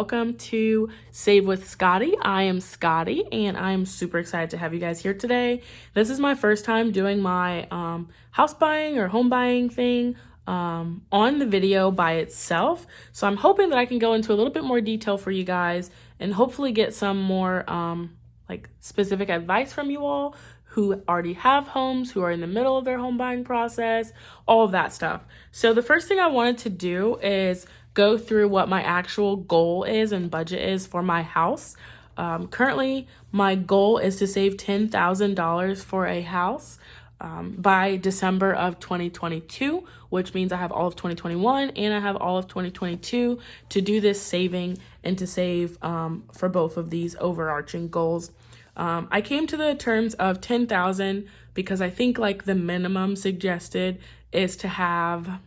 welcome to Save with Scotty. I am Scotty, and I am super excited to have you guys here today. This is my first time doing my house buying or home buying thing on the video by itself. So I'm hoping that I can go into a little bit more detail for you guys and hopefully get some more specific advice from you all who already have homes, who are in the middle of their home buying process, all of that stuff. So the first thing I wanted to do is go through what my actual goal is and budget is for my house. Currently, my goal is to save $10,000 for a house by December of 2022, which means I have all of 2021 and I have all of 2022 to do this saving and to save for both of these overarching goals. I came to the terms of 10,000 because I think like the minimum suggested is to have,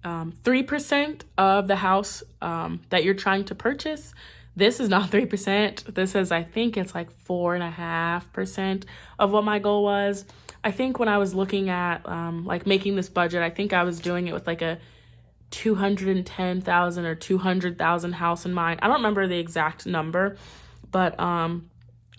3% of the house that you're trying to purchase. This is not 3%. This is, I think it's like 4.5% of what my goal was. I think when I was looking at making this budget, I think I was doing it with like a 210,000 or 200,000 house in mind. I don't remember the exact number, but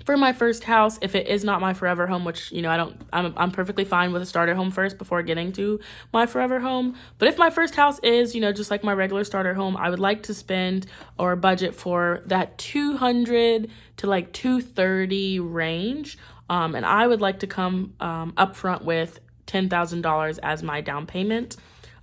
for my first house, if it is not my forever home, which, I'm perfectly fine with a starter home first before getting to my forever home. But if my first house is, just like my regular starter home, I would like to spend or budget for that 200 to like 230 range. And I would like to come up front with $10,000 as my down payment.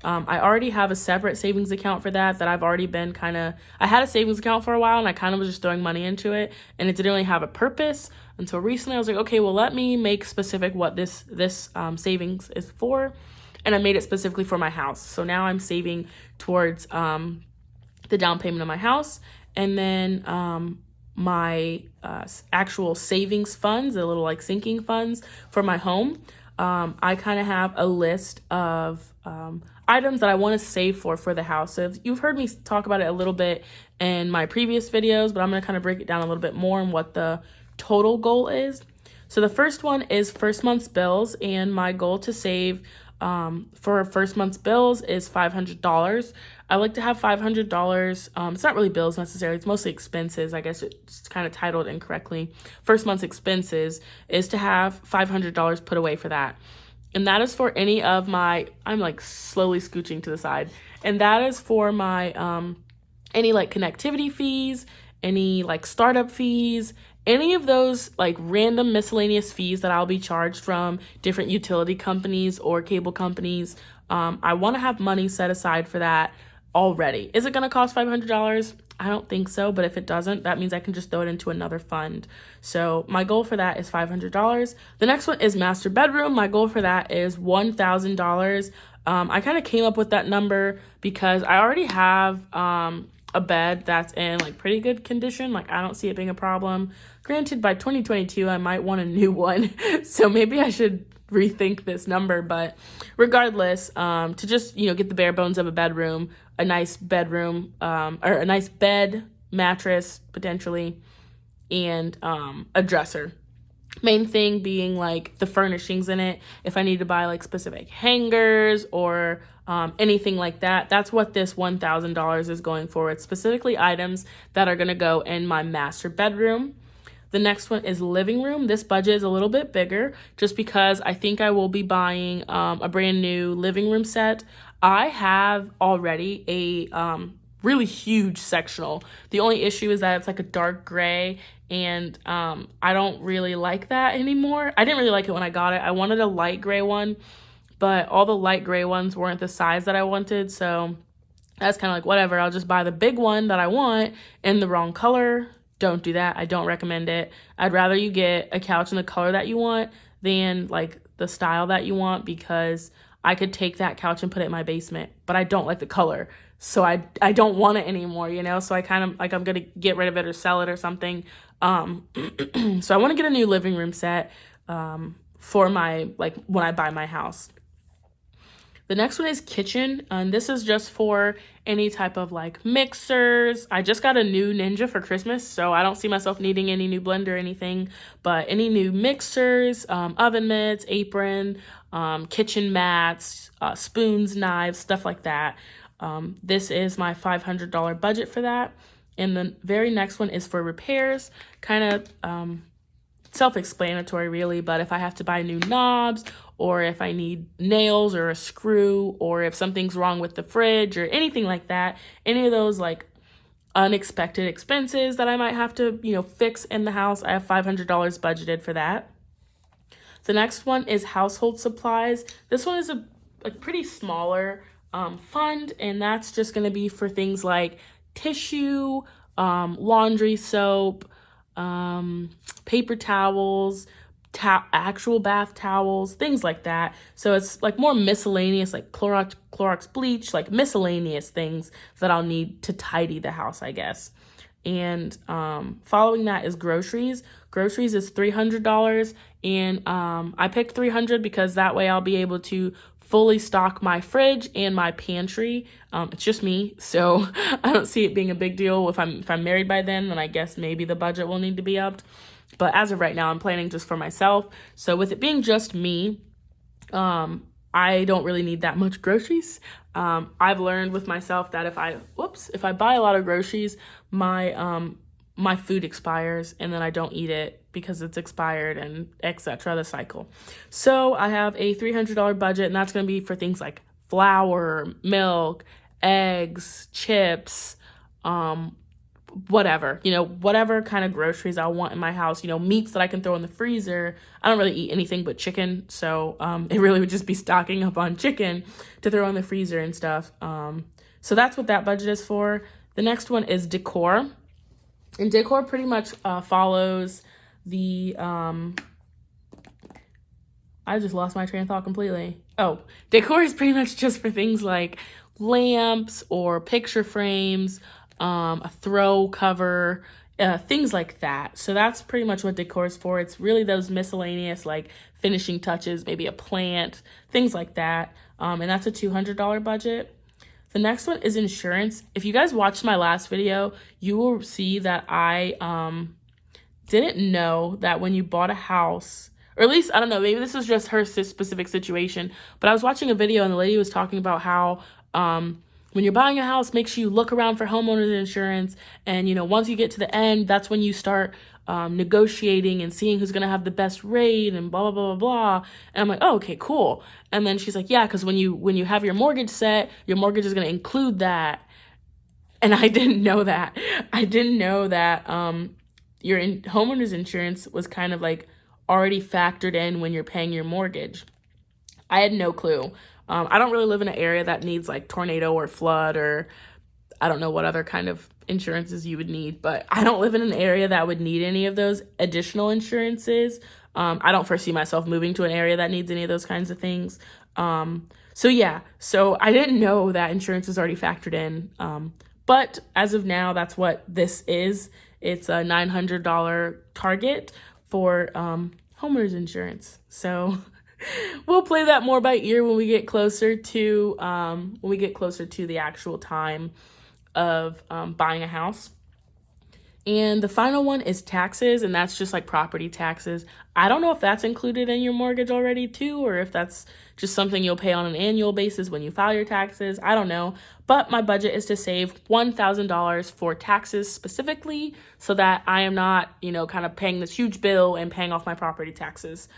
I already have a separate savings account for that I've already been I had a savings account for a while and I kind of was just throwing money into it and it didn't really have a purpose until recently. I was like, okay, well, let me make specific what this savings is for. And I made it specifically for my house. So now I'm saving towards the down payment of my house. And then my actual savings funds, the little like sinking funds for my home. I kind of have a list of items that I want to save for the house. So you've heard me talk about it a little bit in my previous videos, but I'm going to kind of break it down a little bit more and what the total goal is. So the first one is first month's bills, and my goal to save for first month's bills is $500. I like to have $500. It's not really bills necessarily. It's mostly expenses. I guess it's kind of titled incorrectly. First month's expenses is to have $500 put away for that. And that is for any of my, I'm like slowly scooching to the side. And that is for my, any like connectivity fees, any like startup fees, any of those like random miscellaneous fees that I'll be charged from different utility companies or cable companies. I want to have money set aside for that already. Is it going to cost $500? I don't think so, but if it doesn't, that means I can just throw it into another fund. So my goal for that is $500. The next one is master bedroom. My goal for that is $1,000. I kind of came up with that number because I already have a bed that's in like pretty good condition. Like I don't see it being a problem. Granted, by 2022, I might want a new one. So maybe I should rethink this number, but regardless, to just, get the bare bones of a bedroom, a nice bedroom, or a nice bed, mattress, potentially, and a dresser. Main thing being like the furnishings in it. If I need to buy like specific hangers or anything like that, that's what this $1,000 is going for. It's specifically items that are going to go in my master bedroom. The next one is living room. This budget is a little bit bigger just because I think I will be buying a brand new living room set. I have already a really huge sectional. The only issue is that it's like a dark gray and I don't really like that anymore. I didn't really like it when I got it. I wanted a light gray one, but all the light gray ones weren't the size that I wanted. So that's kind of like, whatever, I'll just buy the big one that I want in the wrong color. Don't do that. I don't recommend it. I'd rather you get a couch in the color that you want than like the style that you want, because I could take that couch and put it in my basement, but I don't like the color. So I don't want it anymore, So I kind of like, I'm going to get rid of it or sell it or something. So I want to get a new living room set for my, like when I buy my house. The next one is kitchen, and this is just for any type of like mixers. I just got a new Ninja for Christmas, so I don't see myself needing any new blender or anything, but any new mixers, oven mitts, apron, kitchen mats, spoons, knives, stuff like that. This is my $500 budget for that. And the very next one is for repairs, kind of self-explanatory really, but if I have to buy new knobs, or if I need nails or a screw, or if something's wrong with the fridge or anything like that, any of those like unexpected expenses that I might have to, fix in the house, I have $500 budgeted for that. The next one is household supplies. This one is a pretty smaller fund, and that's just going to be for things like tissue, laundry soap, paper towels, actual bath towels, things like that. So it's like more miscellaneous, like Clorox bleach, like miscellaneous things that I'll need to tidy the house, I guess. And following that is groceries. Groceries is $300, and I picked $300 because that way I'll be able to fully stock my fridge and my pantry. It's just me, so I don't see it being a big deal. If I'm married by then I guess maybe the budget will need to be upped. But as of right now, I'm planning just for myself. So with it being just me, I don't really need that much groceries. I've learned with myself that if I buy a lot of groceries, my food expires and then I don't eat it because it's expired and etc. the cycle. So I have a $300 budget, and that's going to be for things like flour, milk, eggs, chips, whatever, whatever kind of groceries I want in my house, meats that I can throw in the freezer. I don't really eat anything but chicken, so it really would just be stocking up on chicken to throw in the freezer and stuff. So that's what that budget is for. The next one is decor. And decor pretty much follows the, I just lost my train of thought completely. Oh, decor is pretty much just for things like lamps or picture frames, a throw cover, things like that. So that's pretty much what decor is for. It's really those miscellaneous like finishing touches, maybe a plant, things like that. And that's a $200 budget. The next one is insurance. If you guys watched my last video, you will see that I didn't know that when you bought a house, or at least, I don't know, maybe this is just her specific situation, but I was watching a video and the lady was talking about how when you're buying a house, make sure you look around for homeowners insurance. And, once you get to the end, that's when you start negotiating and seeing who's going to have the best rate and blah, blah, blah, blah, blah. And I'm like, oh, okay, cool. And then she's like, yeah, because when you have your mortgage set, your mortgage is going to include that. And I didn't know that. I didn't know that your homeowner's insurance was kind of like already factored in when you're paying your mortgage. I had no clue. I don't really live in an area that needs like tornado or flood, or I don't know what other kind of insurances you would need, but I don't live in an area that would need any of those additional insurances. I don't foresee myself moving to an area that needs any of those kinds of things. So I didn't know that insurance is already factored in. But as of now, that's what this is. It's a $900 target for homeowners insurance. So we'll play that more by ear when we get closer to the actual time of buying a house. And the final one is taxes, and that's just like property taxes. I don't know if that's included in your mortgage already too, or if that's just something you'll pay on an annual basis when you file your taxes. I don't know. But my budget is to save $1,000 for taxes specifically, so that I am not, kind of paying this huge bill and paying off my property taxes.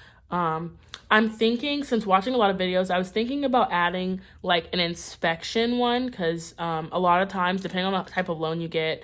I'm thinking, since watching a lot of videos, I was thinking about adding like an inspection one, because a lot of times, depending on the type of loan you get,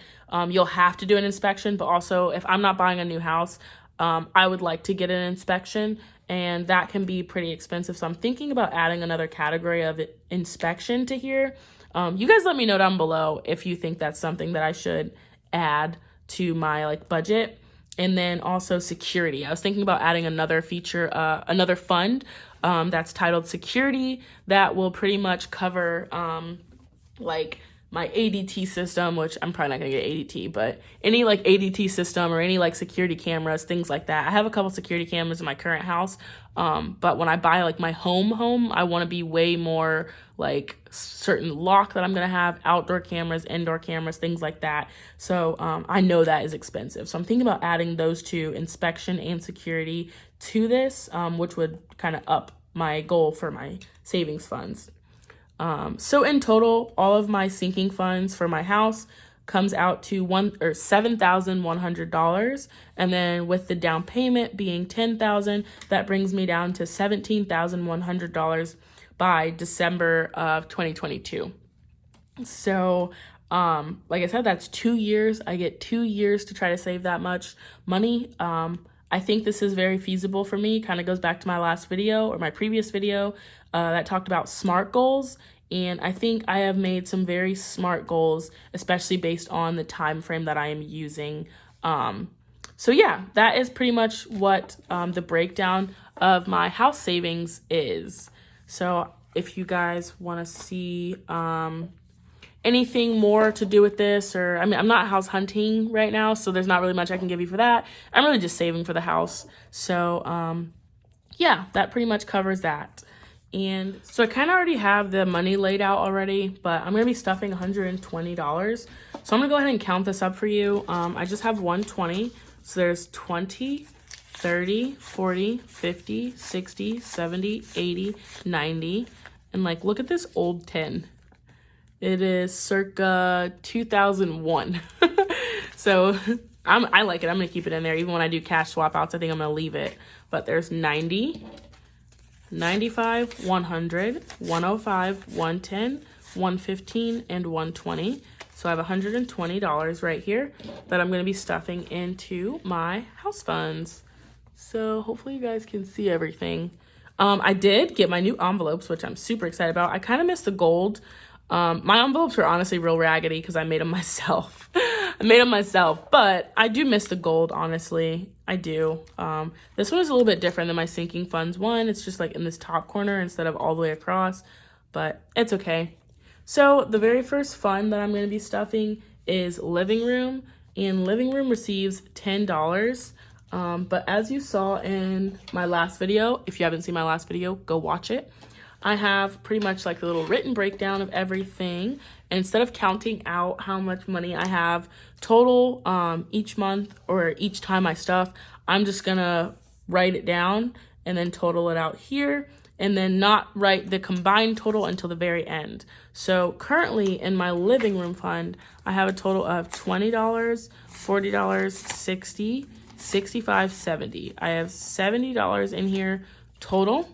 you'll have to do an inspection. But also, if I'm not buying a new house, I would like to get an inspection, and that can be pretty expensive. So I'm thinking about adding another category of inspection to here. You guys let me know down below if you think that's something that I should add to my like budget. And then also security. I was thinking about adding another feature, another fund that's titled security, that will pretty much cover like my ADT system, which I'm probably not gonna get ADT, but any like ADT system or any like security cameras, things like that. I have a couple security cameras in my current house, but when I buy like my home, I want to be way more like certain lock that I'm gonna have, outdoor cameras, indoor cameras, things like that. So I know that is expensive. So I'm thinking about adding those two, inspection and security, to this, which would kind of up my goal for my savings funds. So in total, all of my sinking funds for my house comes out to $7,100, and then with the down payment being $10,000, that brings me down to $17,100 by December of 2022. So like I said, that's 2 years. I get 2 years to try to save that much money. I think this is very feasible for me. Kind of goes back to my last video, or my previous video, that talked about SMART goals. And I think I have made some very smart goals, especially based on the time frame that I am using. So yeah, that is pretty much what the breakdown of my house savings is. So if you guys want to see anything more to do with this, or I mean, I'm not house hunting right now, so there's not really much I can give you for that. I'm really just saving for the house. So yeah, that pretty much covers that. And so I kind of already have the money laid out already, but I'm going to be stuffing $120. So I'm going to go ahead and count this up for you. I just have 120. So there's 20, 30, 40, 50, 60, 70, 80, 90. And like, look at this old tin. It is circa 2001. So I like it. I'm going to keep it in there. Even when I do cash swap outs, I think I'm going to leave it. But there's 90, 95, 100, 105, 110, 115, and 120. So I have $120 right here that I'm going to be stuffing into my house funds. So hopefully you guys can see everything. I did get my new envelopes, which I'm super excited about. I kind of missed the gold. My envelopes were honestly real raggedy because I made them myself. But I do miss the gold, honestly. I do. This one is a little bit different than my sinking funds one. It's just like in this top corner instead of all the way across, but it's okay. So the very first fund that I'm going to be stuffing is living room, and living room receives $10. But as you saw in my last video, if you haven't seen my last video, go watch it. I have pretty much like a little written breakdown of everything. And instead of counting out how much money I have total each month or each time I stuff, I'm just gonna write it down and then total it out here, and then not write the combined total until the very end. So currently in my living room fund, I have a total of $20, $40, $60, $65, $70. I have $70 in here total.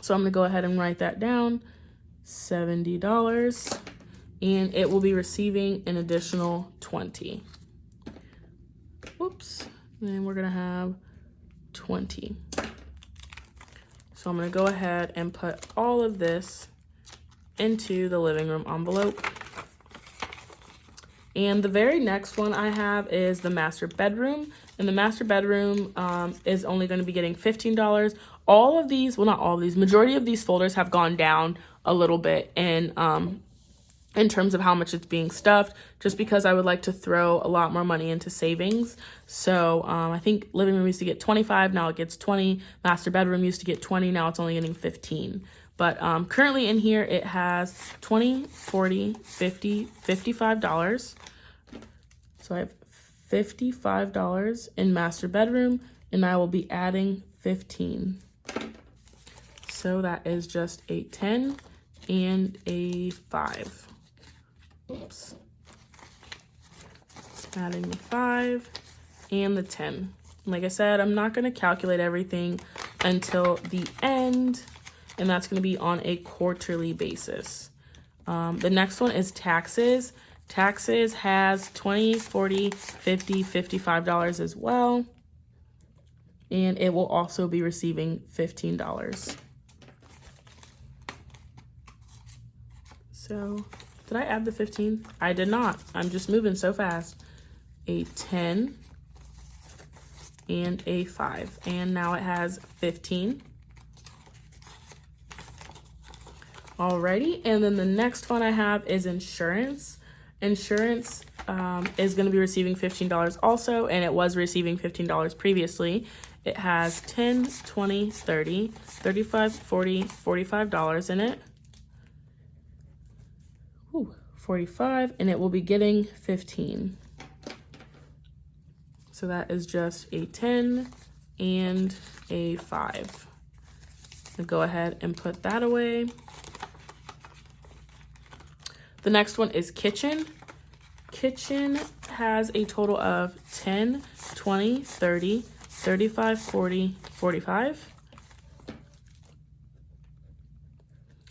So I'm going to go ahead and write that down, $70, and it will be receiving an additional 20. Whoops. And then we're going to have 20. So I'm going to go ahead and put all of this into the living room envelope. And the very next one I have is the master bedroom. And the master bedroom is only going to be getting $15. All of these, well, not all of these, majority of these folders have gone down a little bit in terms of how much it's being stuffed, just because I would like to throw a lot more money into savings. So I think living room used to get 25, now it gets 20. Master bedroom used to get 20, now it's only getting 15. But currently in here, it has $20, $40, $50, $55. So I have $55 in master bedroom, and I will be adding 15. So that is just a 10 and a 5. Oops. Adding the 5 and the 10. Like I said, I'm not going to calculate everything until the end, and that's going to be on a quarterly basis. The next one is taxes. Taxes has $20, $40, $50, $55 as well. And it will also be receiving $15. So, did I add the 15? I did not. I'm just moving so fast. A 10 and a 5. And now it has 15. Alrighty, and then the next one I have is insurance. Insurance is going to be receiving $15 also, and it was receiving $15 previously. It has 10, 20, 30, 35, 40, $45 in it. Ooh, 45, and it will be getting 15. So that is just a 10 and a 5. So go ahead and put that away. The next one is kitchen. Kitchen has a total of 10, 20, 30, 35, 40, 45.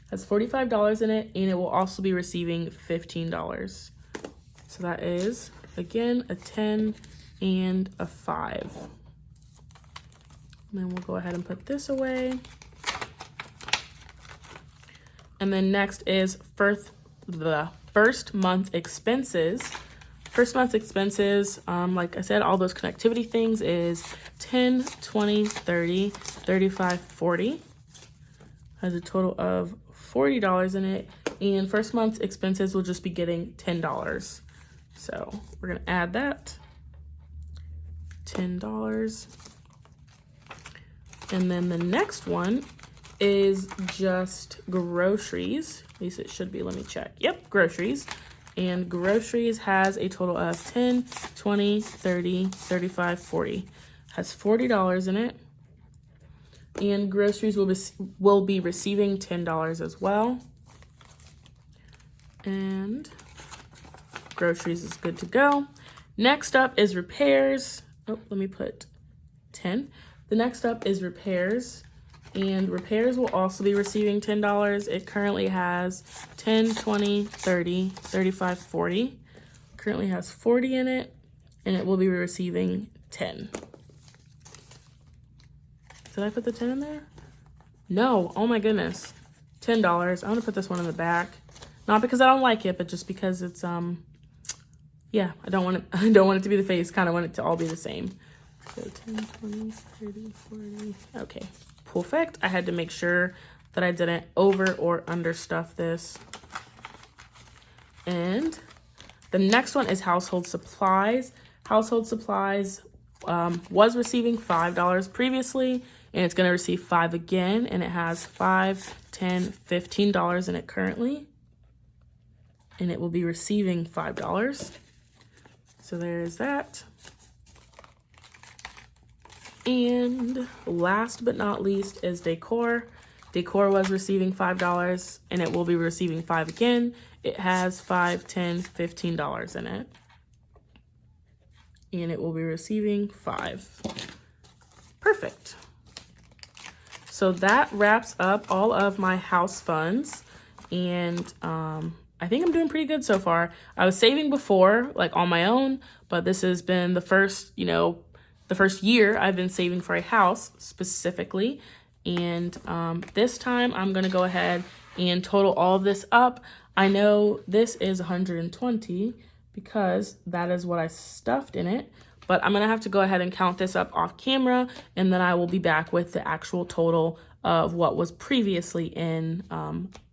Has $45 in it, and it will also be receiving $15. So that is, again, a 10 and a 5. And then we'll go ahead and put this away. And then next is the first month expenses. First month expenses, like I said, all those connectivity things is 10, 20, 30, 35, 40. Has a total of $40 in it. And first month's expenses will just be getting $10. So we're gonna add that, $10. And then the next one is just groceries. At least it should be, let me check. Yep, groceries. And groceries has a total of 10, 20, 30, 35, 40. Has $40 in it. And groceries will be receiving $10 as well. And groceries is good to go. Next up is repairs. Oh, let me put 10. The next up is repairs. And repairs will also be receiving $10. It currently has 10, 20, 30, 35, 40. Currently has 40 in it, and it will be receiving 10. Did I put the 10 in there? No, oh my goodness. $10. I'm gonna put this one in the back. Not because I don't like it, but just because it's, yeah, I don't want it to be the face, kind of want it to all be the same. So 10, 20, 30, 40, okay. Perfect. I had to make sure that I didn't over or understuff this. And the next one is household supplies. Household supplies was receiving $5 previously, and it's going to receive $5 again, and it has $5, $10, $15 in it currently, and it will be receiving $5. So there's that. And last but not least is decor. Decor was receiving $5, and it will be receiving $5 again. It has $5, $10, $15 in it. And it will be receiving $5. Perfect. So that wraps up all of my house funds. And I think I'm doing pretty good so far. I was saving before, like on my own, but this has been the first, the first year I've been saving for a house specifically. And this time I'm gonna go ahead and total all of this up. I know this is 120 because that is what I stuffed in it, but I'm gonna have to go ahead and count this up off camera, and then I will be back with the actual total of what was previously in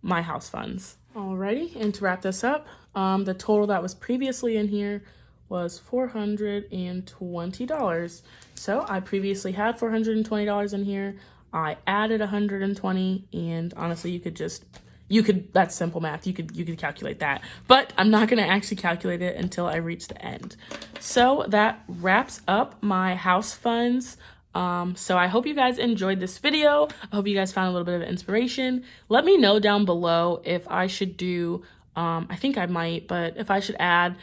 my house funds. Alrighty, and to wrap this up, the total that was previously in here was $420. So I previously had $420 in here. I added 120, and honestly, that's simple math. You could calculate that, but I'm not going to actually calculate it until I reach the end. So that wraps up my house funds. So I hope you guys enjoyed this video. I hope you guys found a little bit of inspiration. Let me know down below if I should do, I think I might, but if I should add,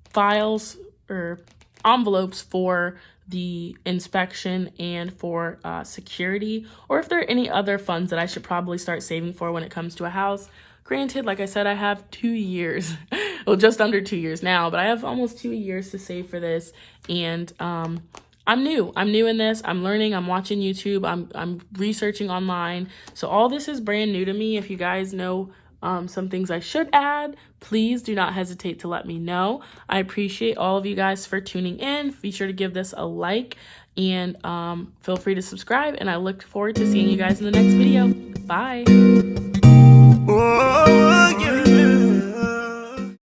files or envelopes for the inspection and for security, or if there are any other funds that I should probably start saving for when it comes to a house. Granted, like I said, I have 2 years, well, just under 2 years now, but I have almost 2 years to save for this. And I'm new in this. I'm learning, I'm watching YouTube, I'm researching online. So all this is brand new to me. If you guys know some things I should add, please do not hesitate to let me know. I appreciate all of you guys for tuning in. Be sure to give this a like, and feel free to subscribe, and I look forward to seeing you guys in the next video. Bye.